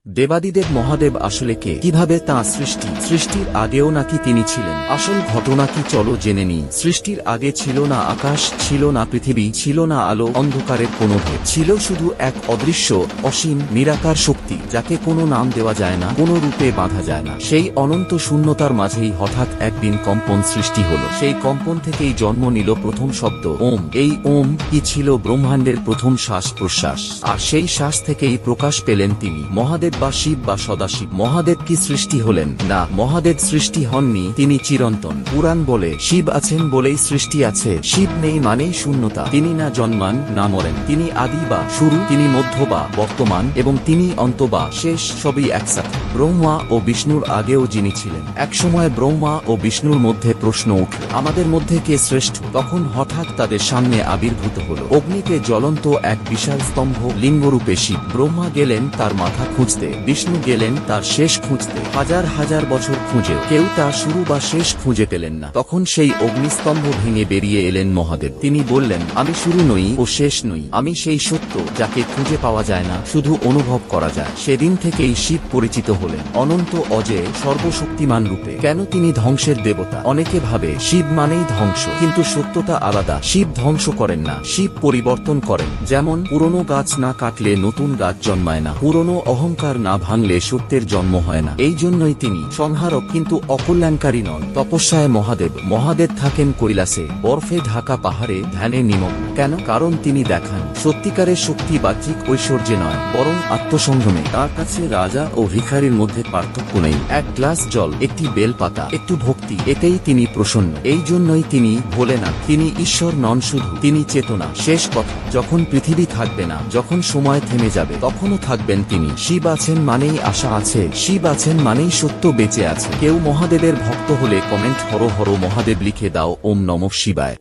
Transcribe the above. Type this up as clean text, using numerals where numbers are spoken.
দেবাদিদেব মহাদেব আসলে কে, কিভাবে তাঁর সৃষ্টির আগেও নাকি তিনি ছিলেন? আসল ঘটনা কি, চলো জেনে নিই। সৃষ্টির আগে ছিল না আকাশ, ছিল না পৃথিবী, ছিল না আলো, অন্ধকারের কোনো ভেদ, ছিল শুধু এক অদৃশ্য অসীম নিরাকার শক্তি, যাকে কোনো নাম দেওয়া যায় না, কোনো রূপে বাঁধা যায় না। সেই অনন্ত শূন্যতার মাঝেই হঠাৎ একদিন কম্পন সৃষ্টি হলো। সেই কম্পন থেকেই জন্ম নিল প্রথম শব্দ ওম। এই ওম কি ছিল ব্রহ্মাণ্ডের প্রথম শ্বাস প্রশ্বাস, আর সেই শ্বাস থেকেই প্রকাশ পেলেন তিনি, মহাদেব বা শিব বা সদাশিব। মহাদেব কি সৃষ্টি হলেন? না, মহাদেব সৃষ্টি হননি, তিনি চিরন্তন। পুরাণ বলে শিব আছেন বলেই সৃষ্টি আছে, শিব নেই মানেই শূন্যতা। তিনি না জন্মান না মরেন, তিনি আদি বা শুরু, তিনি মধ্য বা বর্তমান, এবং তিনি অন্ত বা শেষ, সবই একসাথে। ব্রহ্মা ও বিষ্ণুর আগেও যিনি ছিলেন। একসময় ব্রহ্মা ও বিষ্ণুর মধ্যে প্রশ্ন উঠল, আমাদের মধ্যে কে শ্রেষ্ঠ? তখন হঠাৎ তাদের সামনে আবির্ভূত হল অগ্নিতে জ্বলন্ত এক বিশাল স্তম্ভ, লিঙ্গরূপে শিব। ব্রহ্মা গেলেন তার মাথা খুঁজতে, বিষ্ণু গেলেন তার শেষ খুঁজতে। হাজার হাজার বছর খুঁজে কেউ তার শুরু বা শেষ খুঁজে পেলেন না। তখন সেই অগ্নিস্তম্ভ ভেঙে বেরিয়ে এলেন মহাদেব। তিনি বললেন, আমি শুরু নই ও শেষ নই, আমি সেই সত্য যাকে খুঁজে পাওয়া যায় না, শুধু অনুভব করা যায়। সেদিন থেকেই শিব পরিচিত হলেন অনন্ত, অজেয়, সর্বশক্তিমান রূপে। কেন তিনি ধ্বংসের দেবতা? অনেকে ভাবে শিব মানেই ধ্বংস, কিন্তু সত্যতা আলাদা। শিব ধ্বংস করেন না, শিব পরিবর্তন করেন। যেমন পুরনো গাছ না কাটলে নতুন গাছ জন্মায় না, পুরনো অহংকার না ভাঙলে সত্যের জন্ম হয় না। এই জন্যই তিনি সংহারক, কিন্তু অকল্যাণকারী নন। তপস্যায় মহাদেব থাকেন কৈলাসে, বরফে ঢাকা পাহাড়ে ধ্যানে নিমগ্ন। কেন? কারণ তিনি দেখান সত্যিকারের শক্তি বাহ্যিক ঐশ্বর্যে নয়, বরং আত্মসংযমে। তার কাছে রাজা ও ভিখারির মধ্যে পার্থক্য নেই। এক গ্লাস জল, একটি বেলপাতা, একটু ভক্তি, এতেই তিনি প্রসন্ন। এই জন্যই তিনি ভোলেনাথ। তিনি ঈশ্বর নন শুধু, তিনি চেতনা। শেষ কথা, যখন পৃথিবী থাকবে না, যখন সময় থেমে যাবে, তখনও থাকবেন তিনি। শিব আছেন মানেই আশা আছে, শিব আছেন মানেই সত্য বেঁচে আছে। কেউ মহাদেবের ভক্ত হলে কমেন্ট হর হর মহাদেব লিখে দাও। ওম নমঃ শিবায়।